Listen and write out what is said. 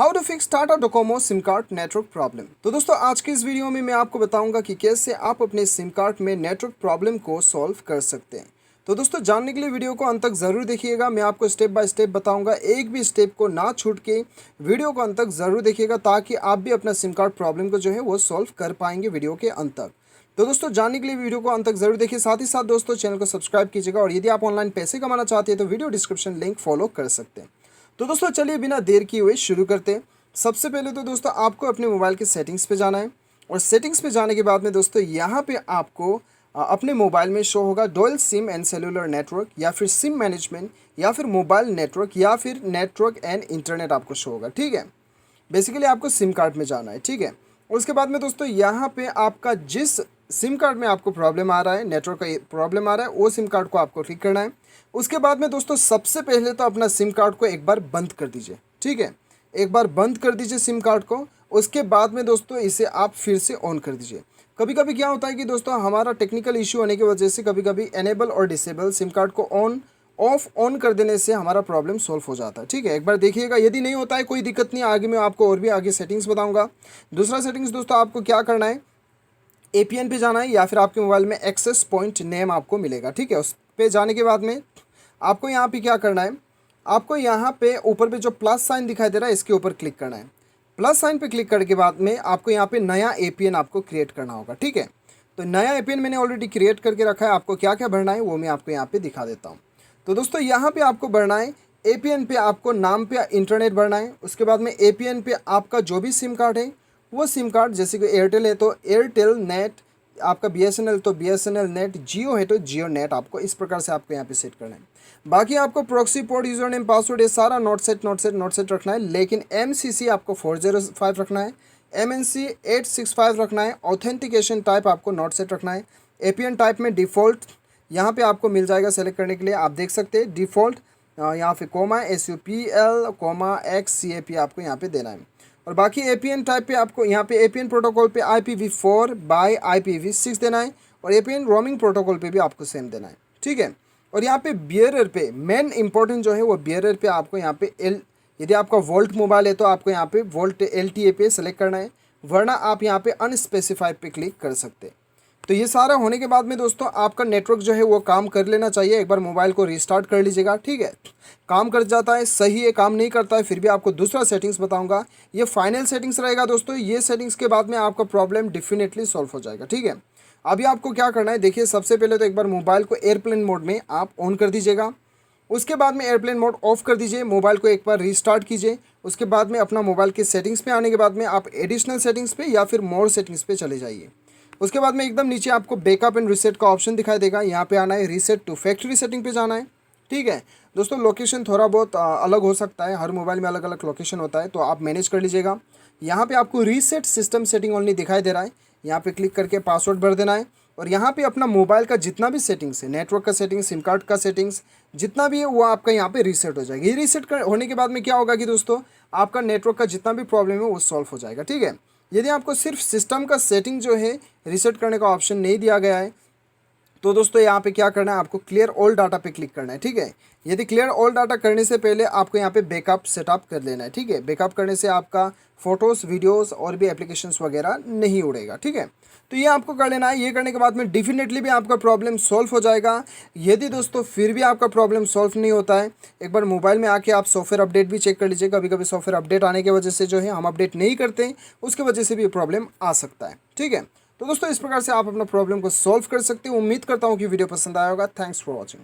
How to fix Tata Docomo SIM card network problem. तो दोस्तों आज की इस वीडियो में मैं आपको बताऊंगा कि कैसे आप अपने सिम कार्ड में नेटवर्क प्रॉब्लम को सॉल्व कर सकते हैं। तो दोस्तों जानने के लिए वीडियो को अंत तक ज़रूर देखिएगा। मैं आपको स्टेप बाय स्टेप बताऊंगा, एक भी स्टेप को ना छूट के वीडियो को अंत तक ज़रूर देखिएगा ताकि आप भी अपना सिम कार्ड प्रॉब्लम को जो है वो सॉल्व कर पाएंगे वीडियो के अंत तक। तो दोस्तों जानने के लिए वीडियो को अंत तक जरूर देखिए, साथ ही साथ दोस्तों चैनल को सब्सक्राइब कीजिएगा और यदि आप ऑनलाइन पैसे कमाना चाहते हैं तो वीडियो डिस्क्रिप्शन लिंक फॉलो कर सकते हैं। तो दोस्तों चलिए बिना देर किए हुए शुरू करते हैं। सबसे पहले तो दोस्तों आपको अपने मोबाइल के सेटिंग्स पे जाना है और सेटिंग्स पे जाने के बाद में दोस्तों यहाँ पे आपको अपने मोबाइल में शो होगा dual SIM and cellular network या फिर सिम मैनेजमेंट या फिर मोबाइल नेटवर्क या फिर नेटवर्क एंड इंटरनेट आपको शो होगा। ठीक है, बेसिकली आपको सिम कार्ड में जाना है। ठीक है, और उसके बाद में दोस्तों यहाँ पे आपका जिस सिम कार्ड में आपको प्रॉब्लम आ रहा है, नेटवर्क का प्रॉब्लम आ रहा है, वो सिम कार्ड को आपको ठीक करना है। उसके बाद में दोस्तों सबसे पहले तो अपना सिम कार्ड को एक बार बंद कर दीजिए। ठीक है, एक बार बंद कर दीजिए सिम कार्ड को। उसके बाद में दोस्तों इसे आप फिर से ऑन कर दीजिए। कभी कभी क्या होता है कि दोस्तों हमारा टेक्निकल इशू होने की वजह से कभी कभी एनेबल और डिसेबल सिम कार्ड को ऑन कर देने से हमारा प्रॉब्लम सॉल्व हो जाता है। ठीक है, एक बार देखिएगा, यदि नहीं होता है कोई दिक्कत नहीं, आगे मैं आपको और भी आगे सेटिंग्स बताऊंगा। दूसरा सेटिंग्स दोस्तों आपको क्या करना है, एपीएन पे जाना है या फिर आपके मोबाइल में एक्सेस पॉइंट नेम आपको मिलेगा। ठीक है, उस पे जाने के बाद में आपको यहाँ पे क्या करना है, आपको यहाँ पे ऊपर पे जो प्लस साइन दिखाई दे रहा है इसके ऊपर क्लिक करना है। प्लस साइन पे क्लिक करने के बाद में आपको यहाँ पे नया एपीएन आपको क्रिएट करना होगा। ठीक है, तो नया एपीएन मैंने ऑलरेडी क्रिएट करके रखा है। आपको क्या क्या भरना है वो मैं आपको यहाँ पे दिखा देता हूँ। तो दोस्तों यहाँ पे आपको भरना है एपीएन पे, आपको नाम पे इंटरनेट भरना है। उसके बाद में एपीएन पे आपका जो भी सिम कार्ड है वो सिम कार्ड, जैसे कि एयरटेल है तो एयरटेल नेट, आपका बीएसएनएल तो बीएसएनएल नेट, जियो है तो जियो नेट, आपको इस प्रकार से आपको यहाँ पे सेट करना है। बाकी आपको proxy port, user name, password ये सारा नॉट सेट रखना है, लेकिन एमसीसी आपको 405 रखना है, एमएनसी 865 रखना है। ऑथेंटिकेशन टाइप आपको नॉट सेट रखना है। एपीएन टाइप में डिफ़ॉल्ट यहाँ पे आपको मिल जाएगा सेलेक्ट करने के लिए, आप देख सकते हैं डिफ़ॉल्ट यहाँ पे कोमा SUPL कोमा XCAP आपको यहाँ पे देना है। और बाकी एपीएन टाइप पे आपको यहाँ पे एपीएन प्रोटोकॉल पे IPv4 बाय IPv6 देना है और एपीएन रोमिंग प्रोटोकॉल पे भी आपको सेम देना है। ठीक है, और यहाँ पे बियरर पे मेन इंपॉर्टेंट जो है वो बियरर पे आपको यहाँ पे यदि आपका वोल्ट मोबाइल है तो आपको यहाँ पे वोल्ट LTA पे सेलेक्ट करना है, वरना आप यहाँ पे अनस्पेसिफाइड पे क्लिक कर सकते हैं। तो ये सारा होने के बाद में दोस्तों आपका नेटवर्क जो है वो काम कर लेना चाहिए। एक बार मोबाइल को रिस्टार्ट कर लीजिएगा। ठीक है, काम कर जाता है सही है, काम नहीं करता है फिर भी आपको दूसरा सेटिंग्स बताऊंगा। ये फाइनल सेटिंग्स रहेगा दोस्तों, ये सेटिंग्स के बाद में आपका प्रॉब्लम डेफिनेटली सॉल्व हो जाएगा। ठीक है, अभी आपको क्या करना है, देखिए सबसे पहले तो एक बार मोबाइल को एयरप्लेन मोड में आप ऑन कर दीजिएगा। उसके बाद में एयरप्लेन मोड ऑफ कर दीजिए, मोबाइल को एक बार रीस्टार्ट कीजिए। उसके बाद में अपना मोबाइल के सेटिंग्स पे आने के बाद में आप एडिशनल सेटिंग्स पे या फिर मोर सेटिंग्स पे चले जाइए। उसके बाद में एकदम नीचे आपको बैकअप एंड रीसेट का ऑप्शन दिखाई देगा, यहाँ पे आना है, रीसेट टू फैक्ट्री सेटिंग पे जाना है। ठीक है दोस्तों, लोकेशन थोड़ा बहुत अलग हो सकता है, हर मोबाइल में अलग अलग लोकेशन होता है, तो आप मैनेज कर लीजिएगा। यहाँ पे आपको रीसेट सिस्टम सेटिंग ओनली दिखाई दे रहा है, यहाँ पे क्लिक करके पासवर्ड भर देना है और यहाँ पे अपना मोबाइल का जितना भी सेटिंग्स है, नेटवर्क का सेटिंग्स, सिम कार्ड का सेटिंग्स जितना भी है वो आपका यहाँ पे रीसेट हो जाएगा। ये रीसेट होने के बाद में क्या होगा कि दोस्तों आपका नेटवर्क का जितना भी प्रॉब्लम है वो सॉल्व हो जाएगा। ठीक है, यदि आपको सिर्फ सिस्टम का सेटिंग जो है रीसेट करने का ऑप्शन नहीं दिया गया है तो दोस्तों यहाँ पे क्या करना है, आपको क्लियर ऑल डाटा पे क्लिक करना है। ठीक है, यदि क्लियर ऑल डाटा करने से पहले आपको यहाँ पे बैकअप सेटअप कर लेना है। ठीक है, बैकअप करने से आपका फ़ोटोज़, वीडियोस और भी एप्लीकेशंस वगैरह नहीं उड़ेगा। ठीक है, तो ये आपको कर लेना है। ये करने के बाद में डेफिनेटली भी आपका प्रॉब्लम सॉल्व हो जाएगा। यदि दोस्तों फिर भी आपका प्रॉब्लम सॉल्व नहीं होता है, एक बार मोबाइल में आके आप सॉफ्टवेयर अपडेट भी चेक कर लीजिए। कभी कभी सॉफ्टवेयर अपडेट आने की वजह से जो है हम अपडेट नहीं करते, उसकी वजह से भी प्रॉब्लम आ सकता है। ठीक है, तो दोस्तों इस प्रकार से आप अपना प्रॉब्लम को सॉल्व कर सकते हो। उम्मीद करता हूँ कि वीडियो पसंद आया होगा। Thanks for watching.